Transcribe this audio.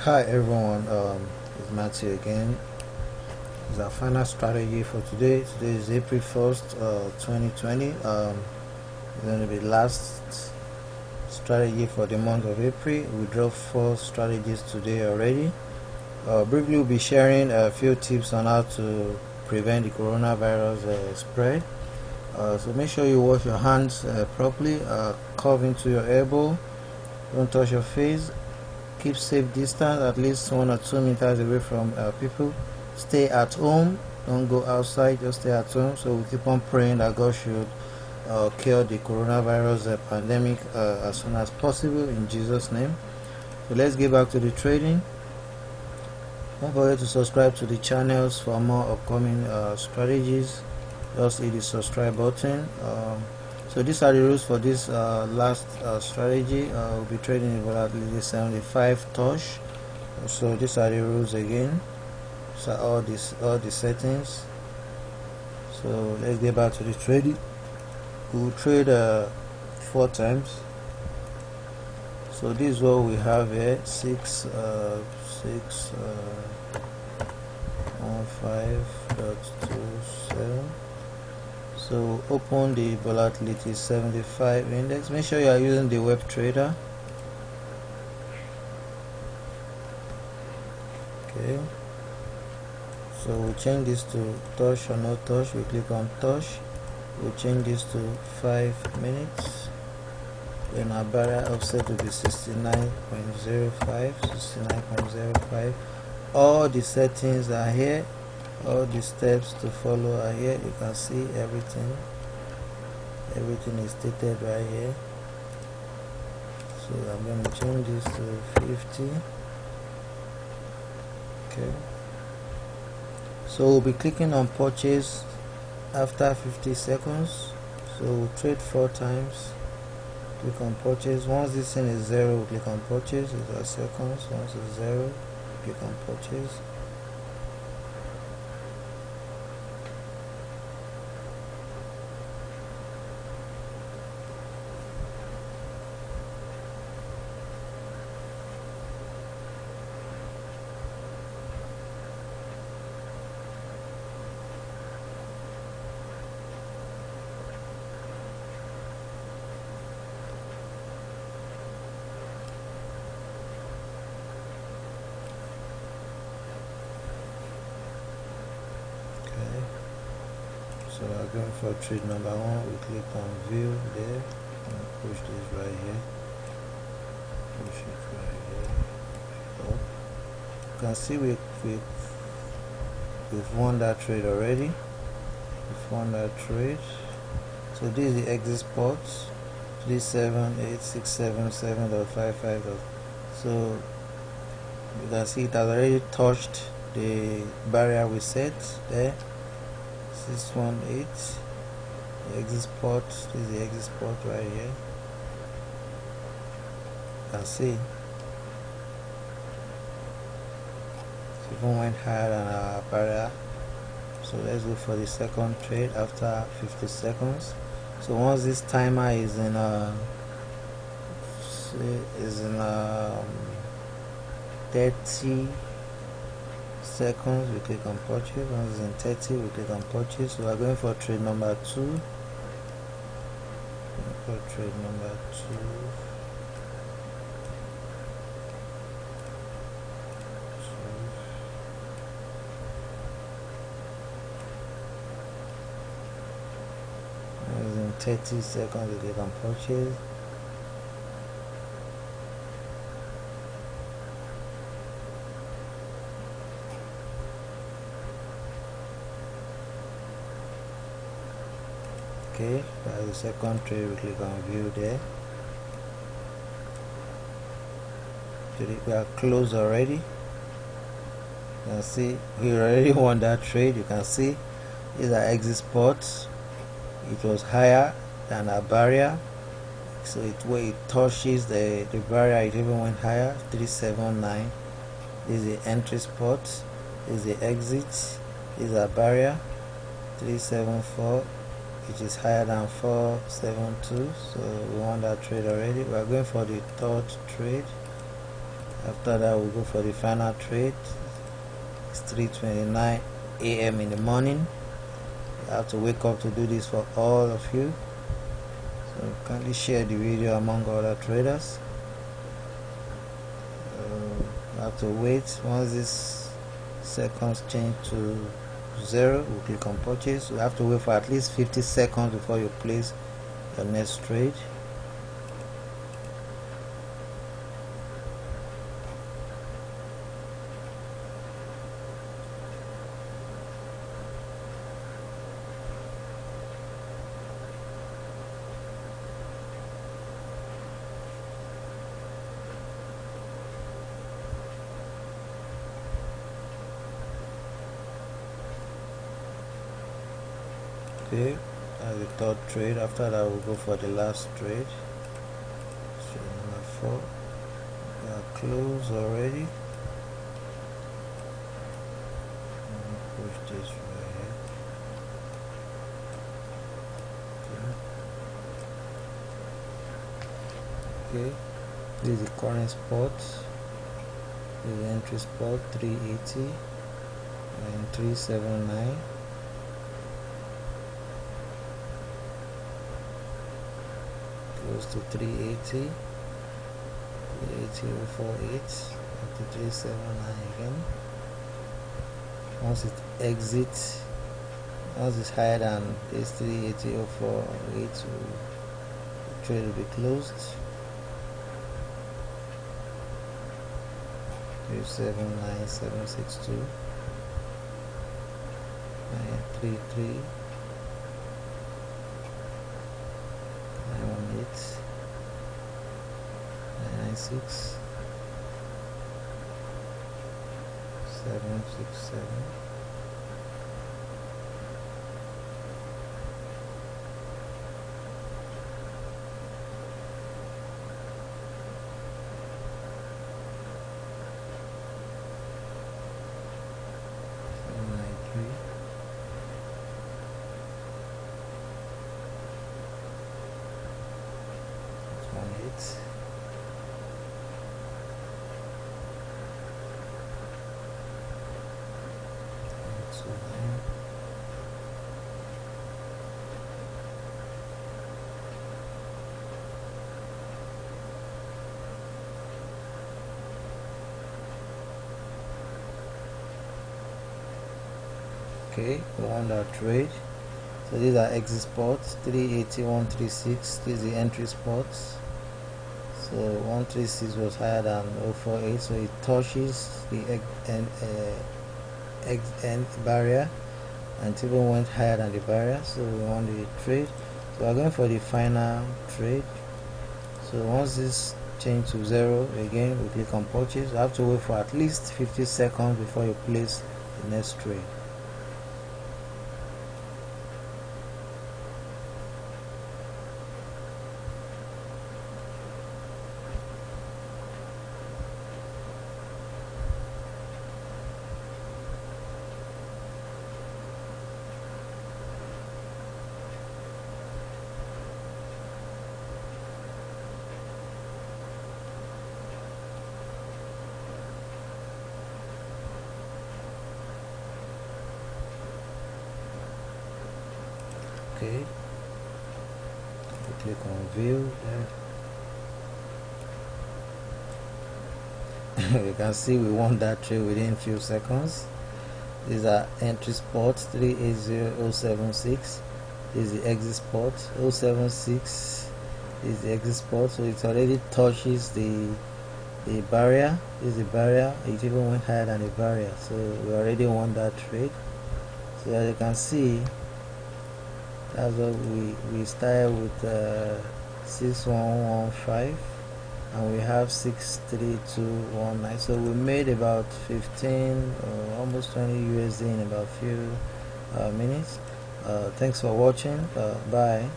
Hi everyone, it's Matthew again. It's our final strategy for today. Today is April 1st, 2020. It's going to be last strategy for the month of April. We dropped 4 strategies today already. Briefly, we'll be sharing a few tips on how to prevent the coronavirus spread. So make sure you wash your hands properly, cough into your elbow, don't touch your face. Keep safe distance, at least 1 or 2 meters away from people. Stay at home, don't go outside, just stay at home. So we keep on praying that God should cure the coronavirus pandemic as soon as possible in Jesus' name. So let's get back to the trading. Don't forget to subscribe to the channels for more upcoming strategies. Just hit the subscribe button. So these are the rules for this last strategy. We'll be trading in volatility 75 touch. So these are the rules again. So all the settings. So let's get back to the trading. We'll trade 4 times. So this is what we have here: 615.27. So open the volatility 75 index. Make sure you are using the webtrader. Okay. So we change this to touch or no touch. We click on touch. We change this to 5 minutes. Then our barrier offset will be 69.05. All the settings are here. All the steps to follow are here. You can see everything is stated right here. So I'm going to change this to 50. Okay, so we'll be clicking on purchase after 50 seconds. So we'll trade 4 times. Click on purchase. Once this thing is 0, we'll click on purchase. It's our seconds. Once it's 0, click on purchase. So we're going for trade number 1. We click on view there and push this right here. Push it right here. Oh. You can see we've won that trade already. We've won that trade. So this is the exit spot: 378,677.55. So you can see it has already touched the barrier we set there. 618, the exit spot. This is the exit spot right here. You can see it even went higher than our barrier. So let's go for the second trade after 50 seconds. So once this timer is in 30 seconds, we click on purchase. Once it's in 30, we click on purchase. So we're going for trade number 2. For trade number 2. Once in 30 seconds, we click on purchase. Okay, that's the second trade. We click on view there. We are closed already. You can see we already won that trade. You can see these are exit spots. It was higher than our barrier, so where it touches the barrier, it even went higher. 379. This is the entry spot. This is the exit. This is our barrier. 374. Which is higher than 472. So we won that trade already. We are going for the third trade After that, we go for the final trade. It's 3:29 a.m. in the morning. You have to wake up to do this for all of you. So kindly share the video among other traders. You have to wait. Once this seconds change to 0, we click on purchase. You have to wait for at least 50 seconds before you place your next trade. Okay, that's the third trade. After that, we'll go for the last trade. Trade number 4. We are closed already. Let me push this right here. Okay, this is the current spot. This is the entry spot 380 and 379. Goes to 380, 380.048, up to 379 again. Once it exits, once it's higher than this 380.048, the trade will be closed. 379.762, 933. 996 767 793 618. Okay, we want our trade. So these are exit spots. 380.136. This is the entry spots. So 136 was higher than 048, so it touches the end barrier, and it even went higher than the barrier. So we want the trade. So we're going for the final trade. So once this change to 0 again, we click on purchase. You have to wait for at least 50 seconds before you place the next trade. Okay, we click on view there. You can see we won that trade within few seconds. These are entry spots. 380.076 is the exit spot. 076 is the exit spot, so it already touches the barrier. This is the barrier. It even went higher than the barrier, so we already won that trade. So as you can see, that's what we started with 6115, and we have 63219. So we made about 15 or almost 20 USD in about few minutes. Thanks for watching. Bye.